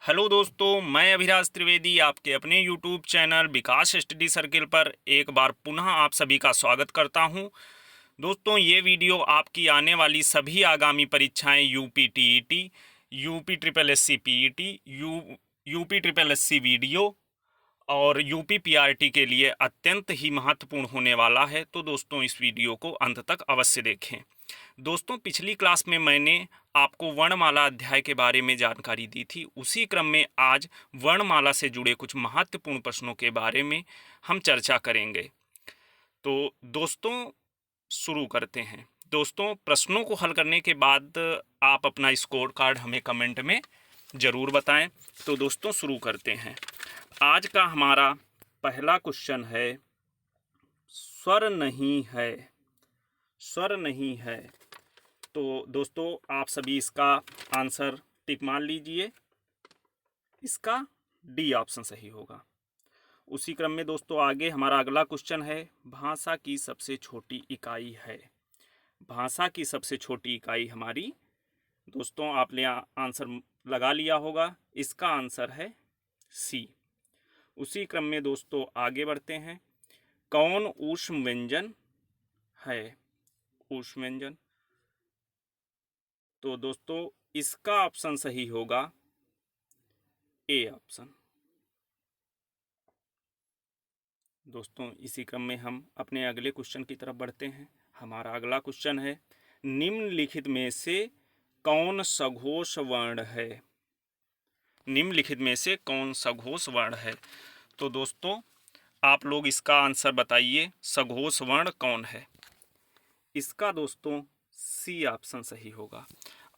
Hello दोस्तों, मैं अभिराज त्रिवेदी आपके अपने यूट्यूब चैनल विकास स्टडी सर्किल पर एक बार पुनः आप सभी का स्वागत करता हूं। दोस्तों, ये वीडियो आपकी आने वाली सभी आगामी परीक्षाएं UP TET, UP triple SC PET, UP triple SC video और यूपी पीआरटी के लिए अत्यंत ही महत्वपूर्ण होने वाला है। तो दोस्तों, इस वीडियो को अंत तक अवश्य देखें। दोस्तों, पिछली क्लास में मैंने आपको वर्णमाला अध्याय के बारे में जानकारी दी थी। उसी क्रम में आज वर्णमाला से जुड़े कुछ महत्वपूर्ण प्रश्नों के बारे में हम चर्चा करेंगे। तो दोस्तों, शुरू करते हैं। दोस्तों, प्रश्नों को हल करने के बाद आप अपना स्कोर कार्ड हमें कमेंट में ज़रूर बताएं। तो दोस्तों, शुरू करते हैं। आज का हमारा पहला क्वेश्चन है, स्वर नहीं है। स्वर नहीं है। तो दोस्तों, आप सभी इसका आंसर टिक मान लीजिए। इसका डी ऑप्शन सही होगा। उसी क्रम में दोस्तों आगे हमारा अगला क्वेश्चन है, भाषा की सबसे छोटी इकाई है। भाषा की सबसे छोटी इकाई हमारी, दोस्तों आपने आंसर लगा लिया होगा। इसका आंसर है सी। उसी क्रम में दोस्तों आगे बढ़ते हैं। कौन ऊष्म व्यंजन है? ऊष्म व्यंजन। तो दोस्तों इसका ऑप्शन सही होगा ए ऑप्शन। दोस्तों इसी क्रम में हम अपने अगले क्वेश्चन की तरफ बढ़ते हैं। हमारा अगला क्वेश्चन है, निम्नलिखित में से कौन सघोष वर्ण है? निम्नलिखित में से कौन सघोष वर्ण है? तो दोस्तों आप लोग इसका आंसर बताइए, सघोष वर्ण कौन है? इसका दोस्तों सी ऑप्शन सही होगा।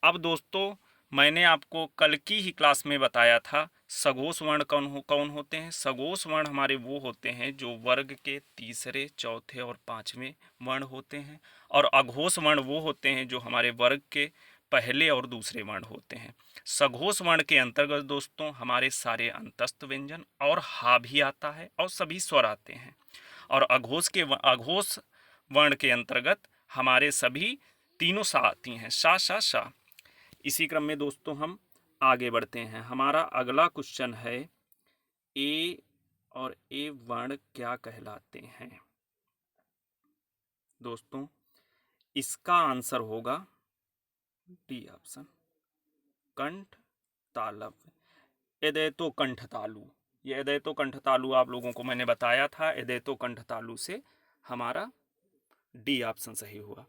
अब दोस्तों मैंने आपको कल की ही क्लास में बताया था सघोष वर्ण कौन होते हैं। सघोष वर्ण हमारे वो होते हैं जो वर्ग के तीसरे, चौथे और पांचवें वर्ण होते हैं, और अघोष वर्ण वो होते हैं जो हमारे वर्ग के पहले और दूसरे वर्ण होते हैं। सघोष वर्ण के अंतर्गत दोस्तों हमारे सारे अंतस्थ व्यंजन और हा भी आता है और सभी स्वर आते हैं। और अघोष वर्ण के अंतर्गत हमारे सभी तीनों सा आती हैं, सा सा सा। इसी क्रम में दोस्तों हम आगे बढ़ते हैं। हमारा अगला क्वेश्चन है, ए और ए वर्ण क्या कहलाते हैं? दोस्तों इसका आंसर होगा डी ऑप्शन, कंठ तालव। एदैतो कंठ तालु। ये एदैतो कंठ तालु आप लोगों को मैंने बताया था। एदैतो कंठ तालु से हमारा डी ऑप्शन सही हुआ।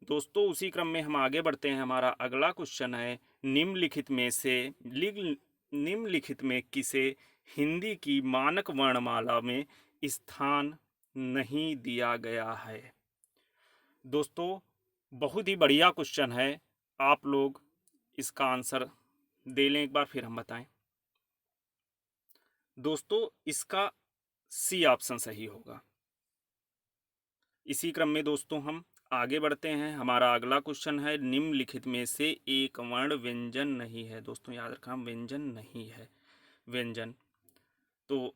दोस्तों उसी क्रम में हम आगे बढ़ते हैं। हमारा अगला क्वेश्चन है, निम्नलिखित में किसे हिंदी की मानक वर्णमाला में स्थान नहीं दिया गया है? दोस्तों बहुत ही बढ़िया क्वेश्चन है। आप लोग इसका आंसर दे लें एक बार, फिर हम बताएं। दोस्तों इसका सी ऑप्शन सही होगा। इसी क्रम में दोस्तों हम आगे बढ़ते हैं। हमारा अगला क्वेश्चन है, निम्नलिखित में से एक वर्ण व्यंजन नहीं है। दोस्तों याद रखना, व्यंजन नहीं है, व्यंजन। तो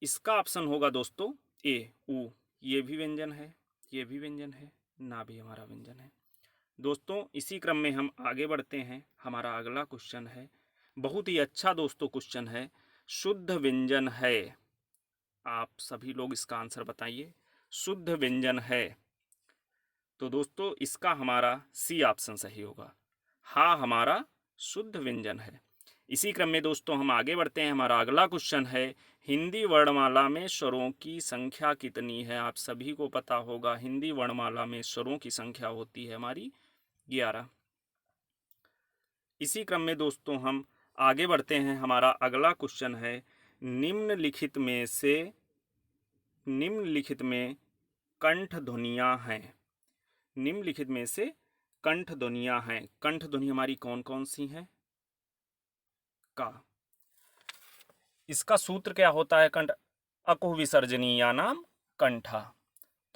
इसका ऑप्शन होगा दोस्तों ए, ऊ। ये भी व्यंजन है, ये भी व्यंजन है, ना भी हमारा व्यंजन है। दोस्तों इसी क्रम में हम आगे बढ़ते हैं। हमारा अगला क्वेश्चन है, बहुत ही अच्छा दोस्तों क्वेश्चन है, शुद्ध व्यंजन है। आप सभी लोग इसका आंसर बताइए। शुद्ध व्यंजन है। तो दोस्तों इसका हमारा सी ऑप्शन सही होगा। हाँ हमारा शुद्ध व्यंजन है। इसी क्रम में दोस्तों हम आगे बढ़ते हैं। हमारा अगला क्वेश्चन है, हिंदी वर्णमाला में स्वरों की संख्या कितनी है? आप सभी को पता होगा हिंदी वर्णमाला में स्वरों की संख्या होती है हमारी 11। इसी क्रम में दोस्तों हम आगे बढ़ते हैं। हमारा अगला क्वेश्चन है, निम्नलिखित में कंठ ध्वनियाँ हैं। निम्नलिखित में से कंठ ध्वनियाँ हैं। कंठ ध्वनि हमारी कौन कौन सी हैं? का। इसका सूत्र क्या होता है? कंठ अकुह विसर्जनीया नाम कंठा।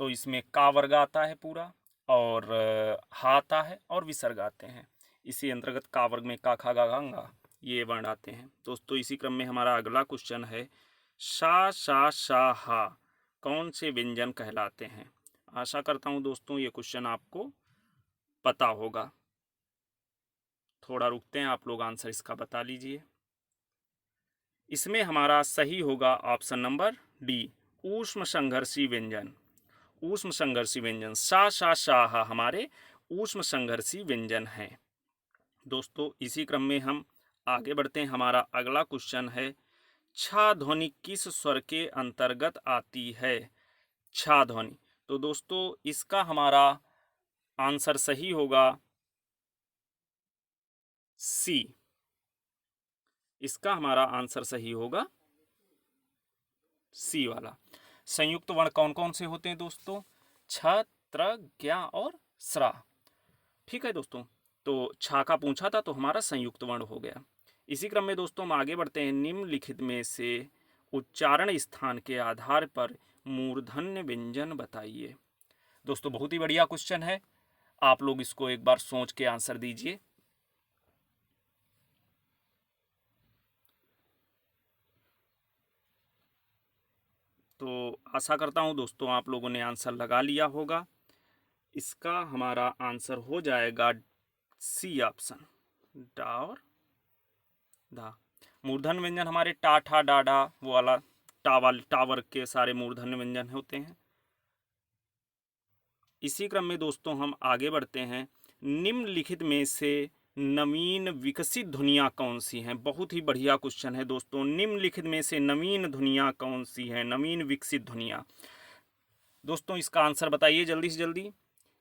तो इसमें का वर्ग आता है पूरा, और हा आता है, और विसर्ग आते हैं। इसी अंतर्गत का वर्ग में का, खा, गा, गा ये वर्ण आते हैं। दोस्तों इसी क्रम में हमारा अगला क्वेश्चन है, शा शा शा हा कौन से व्यंजन कहलाते हैं? आशा करता हूं दोस्तों ये क्वेश्चन आपको पता होगा। थोड़ा रुकते हैं, आप लोग आंसर इसका बता लीजिए। इसमें हमारा सही होगा ऑप्शन नंबर डी, ऊष्म संघर्षी व्यंजन। ऊष्म संघर्षी व्यंजन सा शा शाह हमारे ऊष्म संघर्षी व्यंजन हैं। दोस्तों इसी क्रम में हम आगे बढ़ते हैं। हमारा अगला क्वेश्चन है, छा ध्वनि किस स्वर के अंतर्गत आती है? छा ध्वनि। तो दोस्तों इसका हमारा आंसर सही होगा सी। इसका हमारा आंसर सही होगा सी वाला। संयुक्त वर्ण कौन कौन से होते हैं दोस्तों? छ, त्र, ज्ञा और स्रा। ठीक है दोस्तों, तो छा का पूछा था तो हमारा संयुक्त वर्ण हो गया। इसी क्रम में दोस्तों हम आगे बढ़ते हैं। निम्नलिखित में से उच्चारण स्थान के आधार पर मूर्धन्य व्यंजन बताइए। दोस्तों बहुत ही बढ़िया क्वेश्चन है, आप लोग इसको एक बार सोच के आंसर दीजिए। तो आशा करता हूं दोस्तों आप लोगों ने आंसर लगा लिया होगा। इसका हमारा आंसर हो जाएगा सी ऑप्शन, डा और धा। मूर्धन्य व्यंजन हमारे टा, ठा, डा, डा वो वाला टावर के सारे मूर्धन्य व्यंजन होते हैं। इसी क्रम में दोस्तों हम आगे बढ़ते हैं। निम्नलिखित में से नवीन विकसित ध्वनियाँ कौन सी हैं? बहुत ही बढ़िया क्वेश्चन है दोस्तों। निम्नलिखित में से नवीन ध्वनियाँ कौन सी हैं? नवीन विकसित ध्वनियाँ। दोस्तों इसका आंसर बताइए जल्दी से जल्दी।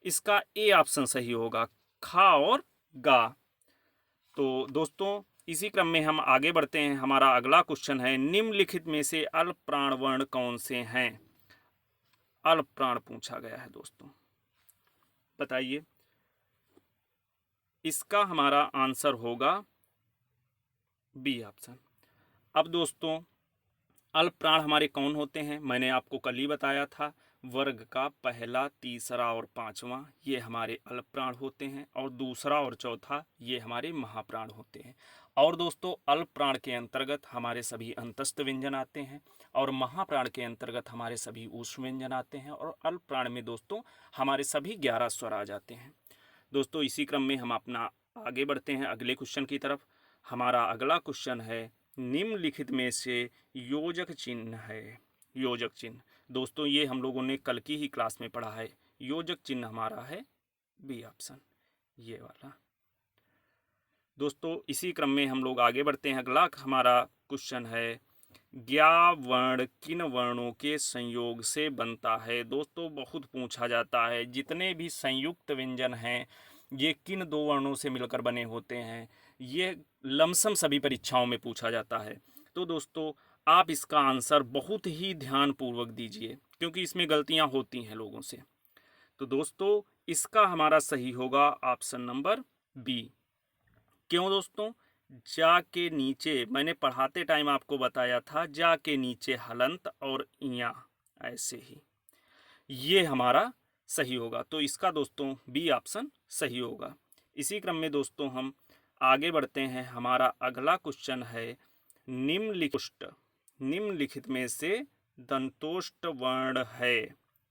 इसका ए ऑप्शन सही होगा, खा और गा। तो दोस्तों इसी क्रम में हम आगे बढ़ते हैं। हमारा अगला क्वेश्चन है, निम्नलिखित में से अल्प प्राण वर्ण कौन से हैं? अल्प प्राण पूछा गया है दोस्तों, बताइए। इसका हमारा आंसर होगा बी ऑप्शन। अब दोस्तों अल्प प्राण हमारे कौन होते हैं? मैंने आपको कल ही बताया था, वर्ग का पहला, तीसरा और पांचवा ये हमारे अल्प प्राण होते हैं, और दूसरा और चौथा ये हमारे महाप्राण होते हैं। और दोस्तों अल्प प्राण के अंतर्गत हमारे सभी अंतस्थ व्यंजन आते हैं, और महाप्राण के अंतर्गत हमारे सभी ऊष्म व्यंजन आते हैं, और अल्प प्राण में दोस्तों हमारे सभी 11 स्वर आ जाते हैं। दोस्तों इसी क्रम में हम अपना आगे बढ़ते हैं अगले क्वेश्चन की तरफ। हमारा अगला क्वेश्चन है, निम्नलिखित में से योजक चिन्ह है। योजक चिन्ह दोस्तों ये हम लोगों ने कल की ही क्लास में पढ़ा है। योजक चिन्ह हमारा है बी ऑप्शन, ये वाला। दोस्तों इसी क्रम में हम लोग आगे बढ़ते हैं। अगला हमारा क्वेश्चन है, ज्ञा वर्ण किन वर्णों के संयोग से बनता है? दोस्तों बहुत पूछा जाता है, जितने भी संयुक्त व्यंजन हैं ये किन दो वर्णों से मिलकर बने होते हैं, ये लमसम सभी परीक्षाओं में पूछा जाता है। तो दोस्तों आप इसका आंसर बहुत ही ध्यानपूर्वक दीजिए, क्योंकि इसमें गलतियां होती हैं लोगों से। तो दोस्तों इसका हमारा सही होगा ऑप्शन नंबर बी। क्यों दोस्तों? जा के नीचे, मैंने पढ़ाते टाइम आपको बताया था, जा के नीचे हलंत और इया, ऐसे ही ये हमारा सही होगा। तो इसका दोस्तों बी ऑप्शन सही होगा। इसी क्रम में दोस्तों हम आगे बढ़ते हैं। हमारा अगला क्वेश्चन है, निम्नलिखित में से दंतोष्ट वर्ण है।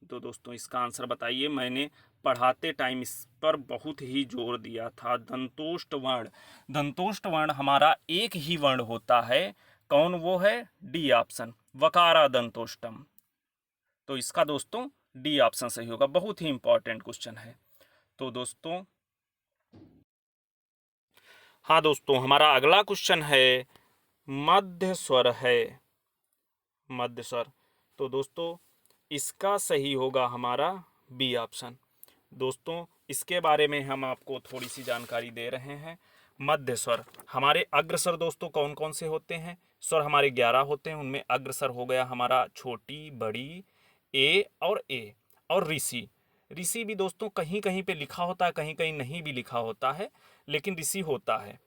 तो दोस्तों इसका आंसर बताइए। मैंने पढ़ाते टाइम इस पर बहुत ही जोर दिया था। दंतोष्ट वर्ण, दंतोष्ट वर्ण हमारा एक ही वर्ण होता है। कौन वो है? डी ऑप्शन, वकारा दंतोष्टम। तो इसका दोस्तों डी ऑप्शन सही होगा। बहुत ही इंपॉर्टेंट क्वेश्चन है। तो दोस्तों हाँ दोस्तों हमारा अगला क्वेश्चन है, मध्य स्वर है, मध्य स्वर। तो दोस्तों इसका सही होगा हमारा बी ऑप्शन। दोस्तों इसके बारे में हम आपको थोड़ी सी जानकारी दे रहे हैं। मध्य स्वर हमारे अग्रस्वर दोस्तों कौन कौन से होते हैं? स्वर हमारे 11 होते हैं, उनमें अग्रस्वर हो गया हमारा छोटी, बड़ी, ए और ऋषि। ऋषि भी दोस्तों कहीं कहीं पे लिखा होता है, कहीं कहीं नहीं भी लिखा होता है, लेकिन ऋषि होता है।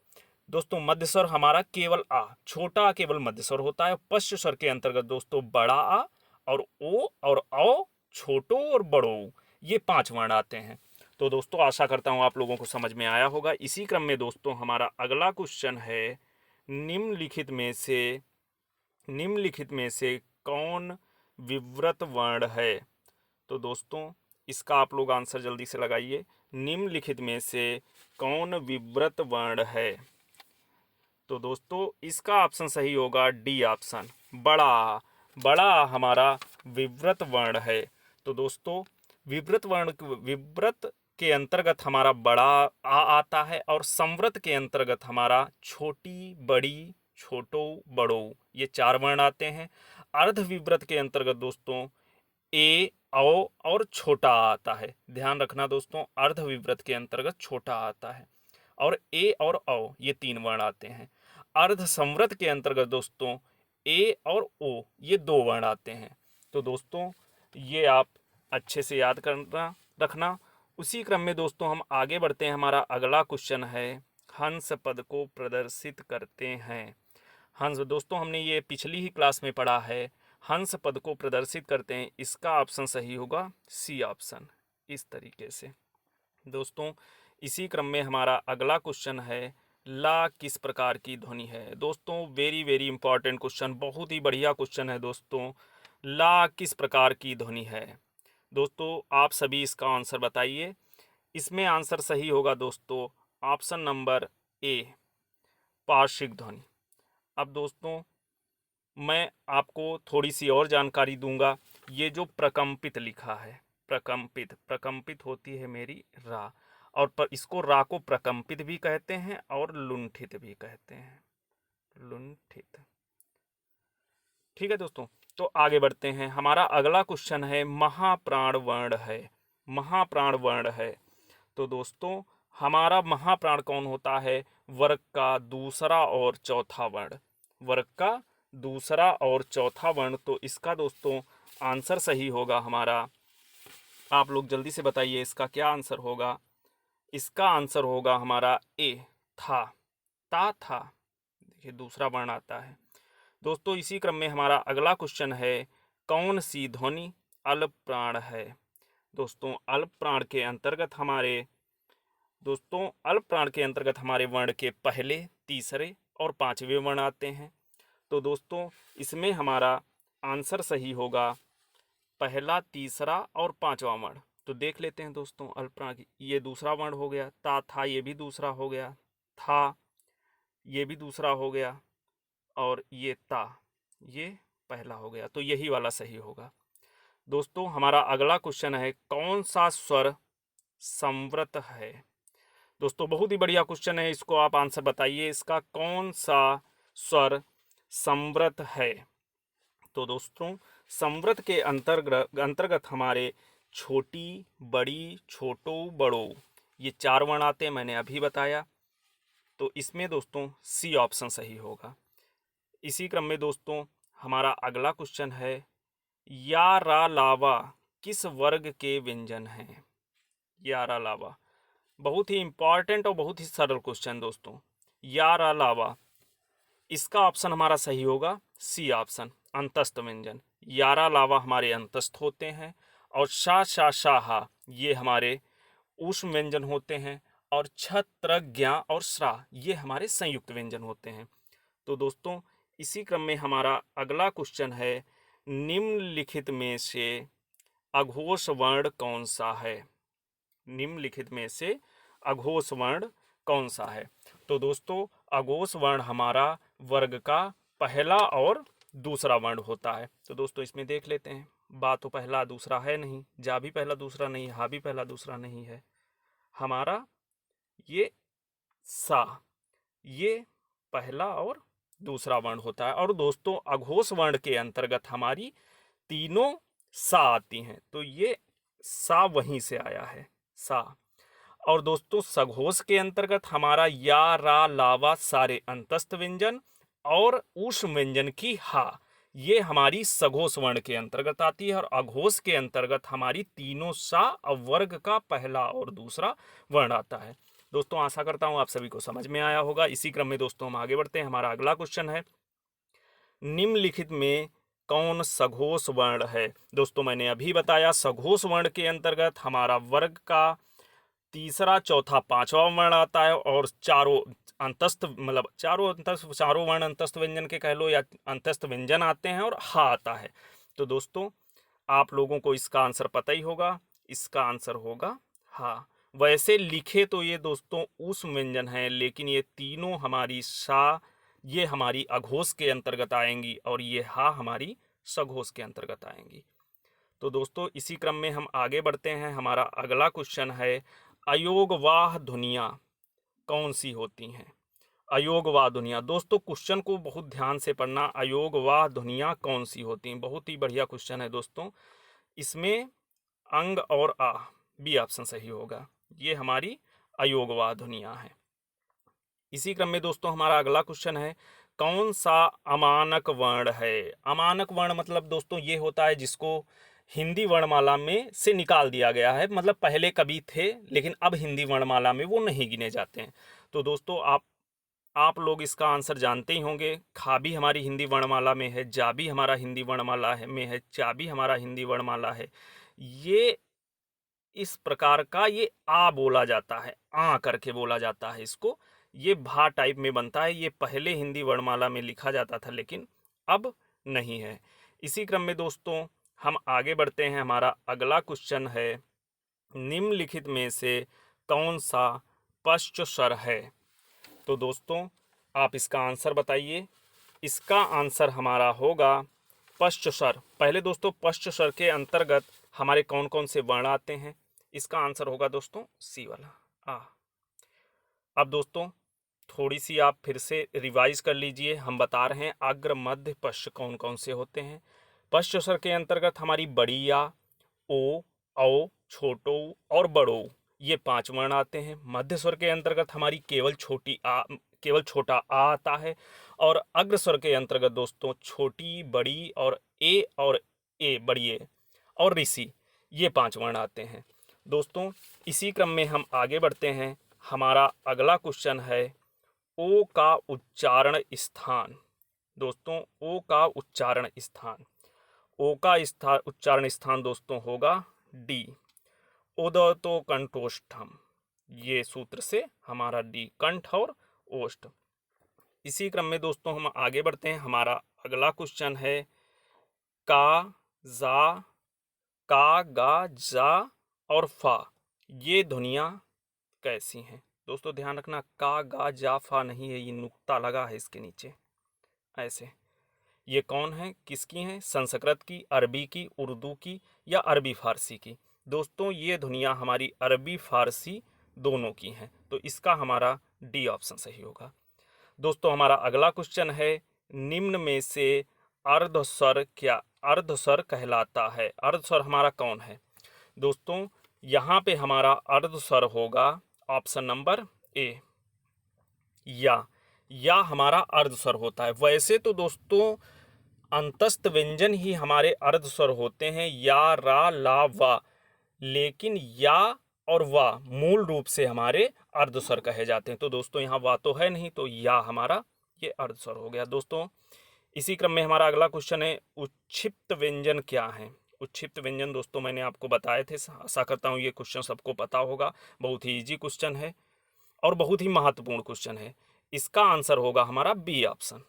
दोस्तों मध्य स्वर हमारा केवल आ, छोटा आ केवल मध्य स्वर होता है। पश्च स्वर के अंतर्गत दोस्तों बड़ा आ और ओ और औ, छोटो और बड़ो, ये 5 वर्ण आते हैं। तो दोस्तों आशा करता हूँ आप लोगों को समझ में आया होगा। इसी क्रम में दोस्तों हमारा अगला क्वेश्चन है, निम्नलिखित में से कौन विव्रत वर्ण है? तो दोस्तों इसका आप लोग आंसर जल्दी से लगाइए। निम्नलिखित में से कौन विव्रत वर्ण है? तो दोस्तों इसका ऑप्शन सही होगा डी ऑप्शन, बड़ा। बड़ा हमारा विव्रत वर्ण है। तो दोस्तों विव्रत के अंतर्गत हमारा बड़ा आ आता है और संवृत के अंतर्गत हमारा छोटी, बड़ी, छोटो, बड़ो, ये 4 वर्ण आते हैं। अर्ध विव्रत के अंतर्गत दोस्तों ए, औ और छोटा आता है। ध्यान रखना दोस्तों, अर्ध विव्रत के अंतर्गत छोटा आता है और ए और औ ये 3 वर्ण आते हैं। अर्ध संवृत के अंतर्गत दोस्तों ए और ओ ये 2 वर्ण आते हैं। तो दोस्तों ये आप अच्छे से याद करना रखना। उसी क्रम में दोस्तों हम आगे बढ़ते हैं। हमारा अगला क्वेश्चन है, हंस पद को प्रदर्शित करते हैं। हंस दोस्तों हमने ये पिछली ही क्लास में पढ़ा है। हंस पद को प्रदर्शित करते हैं, इसका ऑप्शन सही होगा सी ऑप्शन, इस तरीके से। दोस्तों इसी क्रम में हमारा अगला क्वेश्चन है, ला किस प्रकार की ध्वनि है। दोस्तों वेरी वेरी इंपॉर्टेंट क्वेश्चन, बहुत ही बढ़िया क्वेश्चन है दोस्तों। ला किस प्रकार की ध्वनि है। दोस्तों आप सभी इसका आंसर बताइए। इसमें आंसर सही होगा दोस्तों ऑप्शन नंबर ए, पार्श्विक ध्वनि। अब दोस्तों मैं आपको थोड़ी सी और जानकारी दूंगा। ये जो प्रकंपित लिखा है, प्रकंपित होती है मेरी रा, और पर इसको रा को प्रकंपित भी कहते हैं और लुंठित भी कहते हैं, लुंठित। ठीक है दोस्तों, तो आगे बढ़ते हैं। हमारा अगला क्वेश्चन है, महाप्राण वर्ण है। महाप्राण वर्ण है। तो दोस्तों हमारा महाप्राण कौन होता है, वर्ग का दूसरा और चौथा वर्ण, वर्ग का दूसरा और चौथा वर्ण। तो इसका दोस्तों आंसर सही होगा हमारा, आप लोग जल्दी से बताइए इसका क्या आंसर होगा। इसका आंसर होगा हमारा ए, था, ता था, देखिए दूसरा वर्ण आता है। दोस्तों इसी क्रम में हमारा अगला क्वेश्चन है, कौन सी ध्वनि अल्प प्राण है। दोस्तों अल्प प्राण के अंतर्गत हमारे वर्ण के पहले, तीसरे और 5वें वर्ण आते हैं। तो दोस्तों इसमें हमारा आंसर सही होगा पहला, तीसरा और 5वां वर्ण। तो देख लेते हैं दोस्तों, अल्प प्राण की ये दूसरा वर्ण हो गया, ता था ये भी दूसरा हो गया, था ये भी दूसरा हो गया, और ये ता ये पहला हो गया। तो यही वाला सही होगा। दोस्तों हमारा अगला क्वेश्चन है, कौन सा स्वर संवृत है। दोस्तों बहुत ही बढ़िया क्वेश्चन है, इसको आप आंसर बताइए, इसका कौन सा स्वर संवृत है। तो दोस्तों संवृत के अंतर्गत हमारे छोटी, बड़ी, छोटो, बड़ो ये 4 वर्ण आते हैं, मैंने अभी बताया। तो इसमें दोस्तों सी ऑप्शन सही होगा। इसी क्रम में दोस्तों हमारा अगला क्वेश्चन है, या रा लावा किस वर्ग के व्यंजन हैं। या रा लावा बहुत ही इंपॉर्टेंट और बहुत ही सरल क्वेश्चन दोस्तों। या रा लावा इसका ऑप्शन हमारा सही होगा सी ऑप्शन, अंतस्थ व्यंजन। या रा लावा हमारे अंतस्थ होते हैं, और शा शा शाहा ये हमारे ऊष्म व्यंजन होते हैं, और छत्र, ज्ञा और श्रा ये हमारे संयुक्त व्यंजन होते हैं। तो दोस्तों इसी क्रम में हमारा अगला क्वेश्चन है, निम्नलिखित में से अघोष वर्ण कौन सा है। निम्नलिखित में से अघोष वर्ण कौन सा है। तो दोस्तों अघोष वर्ण हमारा वर्ग का पहला और दूसरा वर्ण होता है। तो दोस्तों इसमें देख लेते हैं, बा तो पहला दूसरा है नहीं, जा भी पहला दूसरा नहीं, हा भी पहला दूसरा नहीं है, हमारा ये सा ये पहला और दूसरा वर्ण होता है। और दोस्तों अघोष वर्ण के अंतर्गत हमारी तीनों सा आती हैं, तो ये सा वहीं से आया है, सा। और दोस्तों सघोष के अंतर्गत हमारा या, रा, लावा सारे अंतस्थ व्यंजन, और ऊष्म व्यंजन की हा ये हमारी सघोष वर्ण के अंतर्गत आती है। और अघोष के अंतर्गत हमारी तीनों सा वर्ग का पहला और दूसरा वर्ण आता है। दोस्तों आशा करता हूं आप सभी को समझ में आया होगा। इसी क्रम में दोस्तों हम आगे बढ़ते हैं। हमारा अगला क्वेश्चन है, निम्नलिखित में कौन सघोष वर्ण है। दोस्तों मैंने अभी बताया सघोष वर्ण के अंतर्गत हमारा वर्ग का तीसरा, चौथा, 5वां वर्ण आता है, और चारों अंतस्थ चारों वर्ण अंतस्थ व्यंजन के कह लो या अंतस्थ व्यंजन आते हैं, और हा आता है। तो दोस्तों आप लोगों को इसका आंसर पता ही होगा, इसका आंसर होगा हा। वैसे लिखे तो ये दोस्तों ऊष्म व्यंजन है, लेकिन ये तीनों हमारी सा, ये हमारी अघोष के अंतर्गत आएंगी और ये हा हमारी सघोष के अंतर्गत आएंगी। तो दोस्तों इसी क्रम में हम आगे बढ़ते हैं। हमारा अगला क्वेश्चन है, अयोगवाह ध्वनियाँ कौन सी होती हैं? अयोगवाह ध्वनियाँ, दोस्तों क्वेश्चन को बहुत ध्यान से पढ़ना। अयोगवाह ध्वनियाँ कौन सी होती हैं? बहुत ही बढ़िया क्वेश्चन है दोस्तों। इसमें अंग और आ, बी ऑप्शन सही होगा। ये हमारी अयोगवाह ध्वनियाँ हैं। इसी क्रम में दोस्तों हमारा अगला क्वेश्चन है, कौन सा अमानक वर्ण है? अमानक वर्ण मतलब दोस्तों ये होता है जिसको हिंदी वर्णमाला में से निकाल दिया गया है। मतलब पहले कभी थे लेकिन अब हिंदी वर्णमाला में वो नहीं गिने जाते हैं। तो दोस्तों आप लोग इसका आंसर जानते ही होंगे। खा भी हमारी हिंदी वर्णमाला में है, जा भी हमारा हिंदी वर्णमाला में है, चा भी हमारा हिंदी वर्णमाला है। ये इस प्रकार का ये आ बोला जाता है, आ करके बोला जाता है इसको। ये भा टाइप में बनता है। ये पहले हिंदी वर्णमाला में लिखा जाता था लेकिन अब नहीं है। इसी क्रम में दोस्तों हम आगे बढ़ते हैं। हमारा अगला क्वेश्चन है, निम्नलिखित में से कौन सा पश्च स्वर है? तो दोस्तों आप इसका आंसर बताइए। इसका आंसर हमारा होगा पश्च स्वर। पहले दोस्तों पश्च स्वर के अंतर्गत हमारे कौन कौन से वर्ण आते हैं? इसका आंसर होगा दोस्तों सी वाला, आ। अब दोस्तों थोड़ी सी आप फिर से रिवाइज कर लीजिए। हम बता रहे हैं अग्र मध्य पश्च कौन कौन से होते हैं। पश्च स्वर के अंतर्गत हमारी बड़ी आ, ओ, औ, छोटो और बड़ो, ये 5 वर्ण आते हैं। मध्य स्वर के अंतर्गत हमारी केवल छोटा आ आता है। और अग्र स्वर के अंतर्गत दोस्तों छोटी, बड़ी और ए बड़ी ए और ऋषि, ये 5 वर्ण आते हैं। दोस्तों इसी क्रम में हम आगे बढ़ते हैं। हमारा अगला क्वेश्चन है, ओ का उच्चारण स्थान। दोस्तों ओ का उच्चारण स्थान, ओ का उच्चारण स्थान दोस्तों होगा डी, उदतो कंठोष्ठम। ये सूत्र से हमारा डी, कंठ और ओष्ठ। इसी क्रम में दोस्तों हम आगे बढ़ते हैं। हमारा अगला क्वेश्चन है, का, जा, का, गा, जा और फा, ये ध्वनियाँ कैसी हैं? दोस्तों ध्यान रखना, का, गा, जा, फा नहीं है, ये नुक्ता लगा है इसके नीचे ऐसे। ये कौन है, किसकी हैं? संस्कृत की, अरबी की, उर्दू की या अरबी फारसी की? दोस्तों ये ध्वनियाँ हमारी अरबी फारसी दोनों की हैं। तो इसका हमारा डी ऑप्शन सही होगा। दोस्तों हमारा अगला क्वेश्चन है, निम्न में से अर्धस्वर क्या अर्धस्वर कहलाता है? अर्धस्वर हमारा कौन है? दोस्तों यहाँ पे हमारा अर्धस्वर होगा ऑप्शन नंबर ए, या हमारा अर्धस्वर होता है। वैसे तो दोस्तों अंतस्थ व्यंजन ही हमारे अर्धस्वर होते हैं, या, रा, ला, वा, लेकिन या और वा मूल रूप से हमारे अर्धस्वर कहे जाते हैं। तो दोस्तों यहाँ वा तो है नहीं, तो या हमारा ये अर्धस्वर हो गया। दोस्तों इसी क्रम में हमारा अगला क्वेश्चन है, उच्छिप्त व्यंजन क्या है? उच्छिप्त व्यंजन दोस्तों मैंने आपको बताए थे, आशा करता हूँ ये क्वेश्चन सबको पता होगा। बहुत ही इजी क्वेश्चन है और बहुत ही महत्वपूर्ण क्वेश्चन है। इसका आंसर होगा हमारा बी ऑप्शन।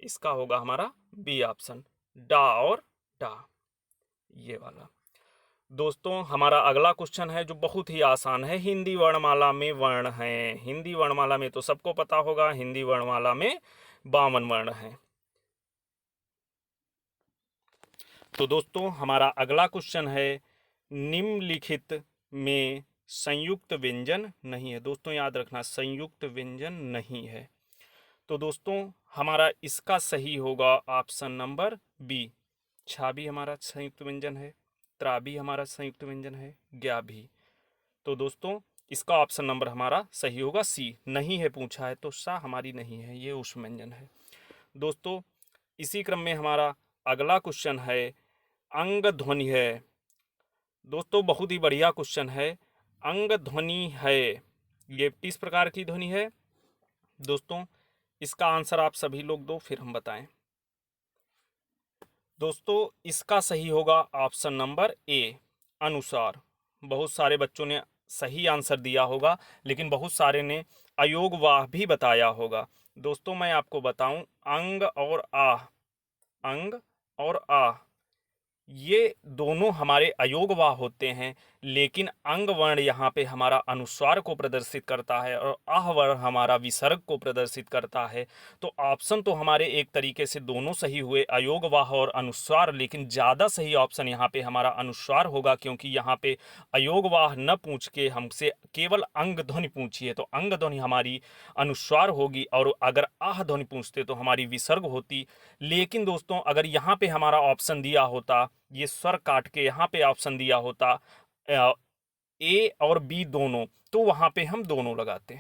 इसका होगा हमारा बी ऑप्शन, डा और डा, ये वाला। दोस्तों हमारा अगला क्वेश्चन है जो बहुत ही आसान है। हिंदी वर्णमाला में वर्ण हैं। हिंदी वर्णमाला में तो सबको पता होगा, हिंदी वर्णमाला में 52 वर्ण हैं। तो दोस्तों हमारा अगला क्वेश्चन है, निम्नलिखित में संयुक्त व्यंजन नहीं है। दोस्तों याद रखना, संयुक्त व्यंजन नहीं है। तो दोस्तों हमारा इसका सही होगा ऑप्शन नंबर बी, छा भी हमारा संयुक्त व्यंजन है, त्रा भी हमारा संयुक्त व्यंजन है, ज्ञा भी। तो दोस्तों इसका ऑप्शन नंबर हमारा सही होगा सी। नहीं है पूछा है तो सा हमारी नहीं है, ये उष्म व्यंजन है। दोस्तों इसी क्रम में हमारा अगला क्वेश्चन है, अंग ध्वनि है। दोस्तों बहुत ही बढ़िया क्वेश्चन है। अंग ध्वनि है, ये किस प्रकार की ध्वनि है? दोस्तों इसका आंसर आप सभी लोग दो, फिर हम बताएं। दोस्तों इसका सही होगा ऑप्शन नंबर ए, अनुसार। बहुत सारे बच्चों ने सही आंसर दिया होगा लेकिन बहुत सारे ने अयोगवाह भी बताया होगा। दोस्तों मैं आपको बताऊं, अंग और आ, अंग और आ, ये दोनों हमारे अयोगवाह होते हैं, लेकिन अंग वर्ण यहाँ पे हमारा अनुस्वार को प्रदर्शित करता है और आह वर्ण हमारा विसर्ग को प्रदर्शित करता है। तो ऑप्शन तो हमारे एक तरीके से दोनों सही हुए, अयोगवाह और अनुस्वार, लेकिन ज़्यादा सही ऑप्शन यहाँ पे हमारा अनुस्वार होगा, क्योंकि यहाँ पे अयोगवाह न पूछ के हमसे केवल अंग ध्वनि पूछिए तो अंग ध्वनि हमारी अनुस्वार होगी, और अगर आह ध्वनि पूछते तो हमारी विसर्ग होती। लेकिन दोस्तों अगर यहाँ पे हमारा ऑप्शन दिया होता, ये स्वर काट के यहाँ पे ऑप्शन दिया होता ए और बी दोनों, तो वहाँ पे हम दोनों लगाते,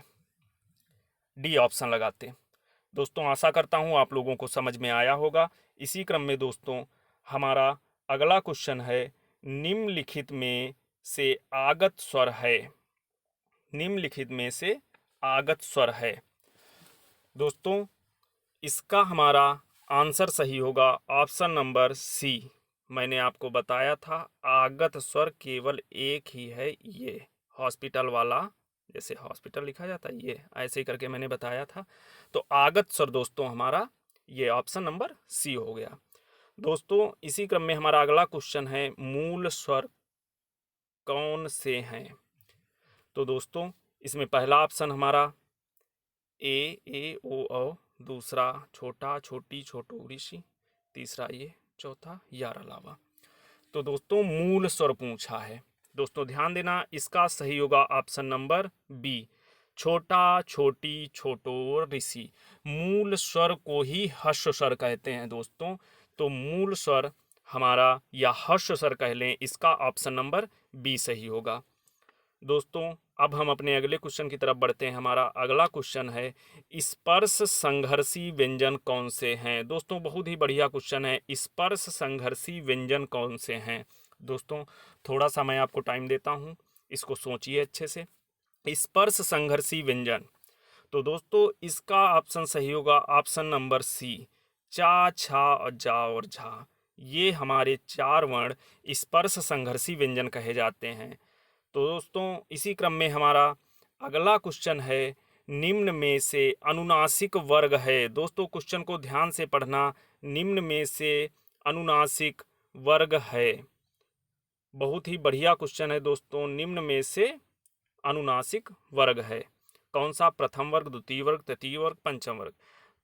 डी ऑप्शन लगाते। दोस्तों आशा करता हूँ आप लोगों को समझ में आया होगा। इसी क्रम में दोस्तों हमारा अगला क्वेश्चन है, निम्नलिखित में से आगत स्वर है, निम्नलिखित में से आगत स्वर है। दोस्तों इसका हमारा आंसर सही होगा ऑप्शन नंबर सी। मैंने आपको बताया था आगत स्वर केवल एक ही है, ये हॉस्पिटल वाला, जैसे हॉस्पिटल लिखा जाता है ये ऐसे ही करके मैंने बताया था। तो आगत स्वर दोस्तों हमारा ये ऑप्शन नंबर सी हो गया। दोस्तों इसी क्रम में हमारा अगला क्वेश्चन है, मूल स्वर कौन से हैं। तो दोस्तों इसमें पहला ऑप्शन हमारा ए ओ औ, दूसरा छोटा छोटी छोटू ऋषि, तीसरा ये, चौथा यार अलावा। तो दोस्तों मूल स्वर पूछा है। दोस्तों ध्यान देना, इसका सही होगा ऑप्शन नंबर बी, छोटा छोटी छोटो ऋषि। मूल स्वर को ही हर्ष स्वर कहते हैं दोस्तों। तो मूल स्वर हमारा या हर्ष स्वर कह लें, इसका ऑप्शन नंबर बी सही होगा। दोस्तों अब हम अपने अगले क्वेश्चन की तरफ बढ़ते हैं। हमारा अगला क्वेश्चन है, स्पर्श संघर्षी व्यंजन कौन से हैं। दोस्तों बहुत ही बढ़िया क्वेश्चन है, स्पर्श संघर्षी व्यंजन कौन से हैं। दोस्तों थोड़ा सा मैं आपको टाइम देता हूं, इसको सोचिए अच्छे से। स्पर्श संघर्षी व्यंजन, तो दोस्तों इसका ऑप्शन सही होगा ऑप्शन नंबर सी, चा छा और जा और झा। ये हमारे चार वर्ण स्पर्श संघर्षी व्यंजन कहे जाते हैं। तो दोस्तों इसी क्रम में हमारा अगला क्वेश्चन है, निम्न में से अनुनासिक वर्ग है। दोस्तों क्वेश्चन को ध्यान से पढ़ना, निम्न में से अनुनासिक वर्ग है। बहुत ही बढ़िया क्वेश्चन है दोस्तों, निम्न में से अनुनासिक वर्ग है कौन सा, प्रथम वर्ग, द्वितीय वर्ग, तृतीय वर्ग, पंचम वर्ग।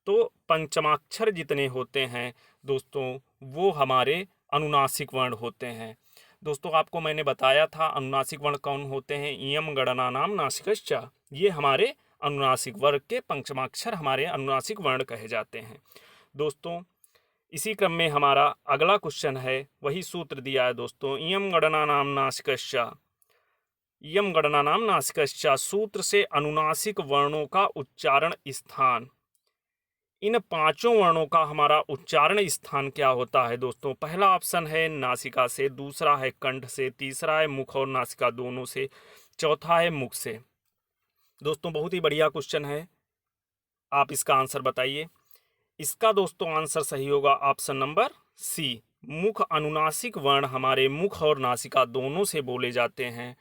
तो पंचमाक्षर जितने होते हैं दोस्तों वो हमारे अनुनासिक वर्ण होते हैं। दोस्तों आपको मैंने बताया था अनुनासिक वर्ण कौन होते हैं, इयम गणना नाम नासिकश्च, ये हमारे अनुनासिक वर्ग के पंचमाक्षर हमारे अनुनासिक वर्ण कहे जाते हैं। दोस्तों इसी क्रम में हमारा अगला क्वेश्चन है, वही सूत्र दिया है दोस्तों, इयम गणना नाम नासिकश्च, इयम गणना नाम नासिकश्च, सूत्र से अनुनासिक वर्णों का उच्चारण स्थान। इन पांचों वर्णों का हमारा उच्चारण स्थान क्या होता है दोस्तों। पहला ऑप्शन है नासिका से, दूसरा है कंठ से, तीसरा है मुख और नासिका दोनों से, चौथा है मुख से। दोस्तों बहुत ही बढ़िया क्वेश्चन है, आप इसका आंसर बताइए। इसका दोस्तों आंसर सही होगा ऑप्शन नंबर सी, मुख। अनुनासिक वर्ण हमारे मुख और नासिका दोनों से बोले जाते हैं।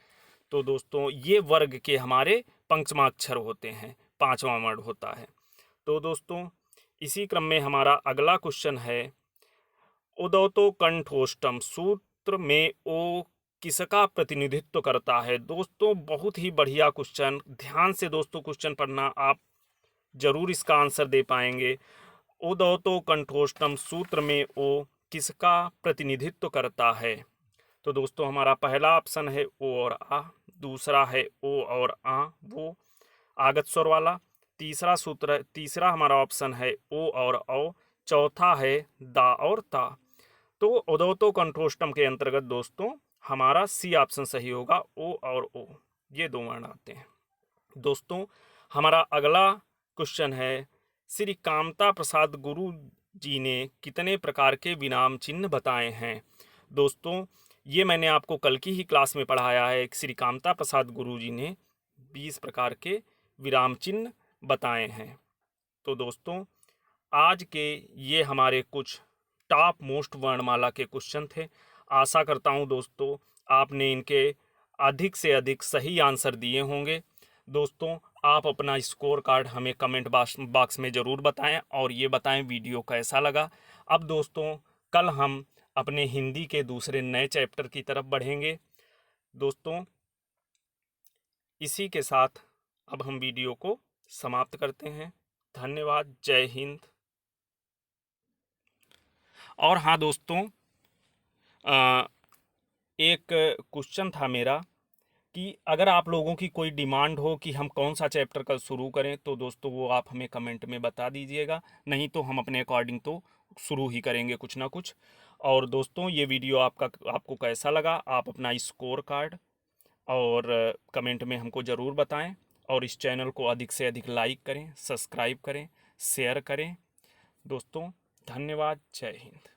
तो दोस्तों ये वर्ग के हमारे पंचमाक्षर होते हैं, पांचवा वर्ण होता है। तो दोस्तों इसी क्रम में हमारा अगला क्वेश्चन है, उदौतो कंठोष्टम सूत्र में ओ किसका प्रतिनिधित्व करता है। दोस्तों बहुत ही बढ़िया क्वेश्चन, ध्यान से दोस्तों क्वेश्चन पढ़ना, आप जरूर इसका आंसर दे पाएंगे। उदौतो कंठोष्टम सूत्र में ओ किसका प्रतिनिधित्व करता है। तो दोस्तों हमारा पहला ऑप्शन है ओ और आ, दूसरा है ओ और आ वो आगत स्वर वाला, तीसरा हमारा ऑप्शन है ओ और औ, चौथा है दा और ता। तो उदौतो कंठोष्टम के अंतर्गत दोस्तों हमारा सी ऑप्शन सही होगा, ओ और ओ ये दो वर्ण आते हैं। दोस्तों हमारा अगला क्वेश्चन है, श्री कामता प्रसाद गुरु जी ने कितने प्रकार के विराम चिन्ह बताए हैं। दोस्तों ये मैंने आपको कल की ही क्लास में पढ़ाया है, श्री कामता प्रसाद गुरु जी ने 20 प्रकार के विराम चिन्ह बताए हैं। तो दोस्तों आज के ये हमारे कुछ टॉप मोस्ट वर्णमाला के क्वेश्चन थे। आशा करता हूँ दोस्तों आपने इनके अधिक से अधिक सही आंसर दिए होंगे। दोस्तों आप अपना स्कोर कार्ड हमें कमेंट बॉक्स में ज़रूर बताएं और ये बताएं वीडियो कैसा लगा। अब दोस्तों कल हम अपने हिंदी के दूसरे नए चैप्टर की तरफ बढ़ेंगे। दोस्तों, इसी के साथ अब हम वीडियो को समाप्त करते हैं। धन्यवाद। जय हिंद। और हाँ दोस्तों, एक क्वेश्चन था मेरा कि अगर आप लोगों की कोई डिमांड हो कि हम कौन सा चैप्टर कल शुरू करें, तो दोस्तों वो आप हमें कमेंट में बता दीजिएगा, नहीं तो हम अपने अकॉर्डिंग तो शुरू ही करेंगे कुछ ना कुछ। और दोस्तों, ये वीडियो आपको कैसा लगा, आप अपना स्कोर कार्ड और कमेंट में हमको ज़रूर बताएं। और इस चैनल को अधिक से अधिक लाइक करें, सब्सक्राइब करें, शेयर करें। दोस्तों, धन्यवाद। जय हिंद।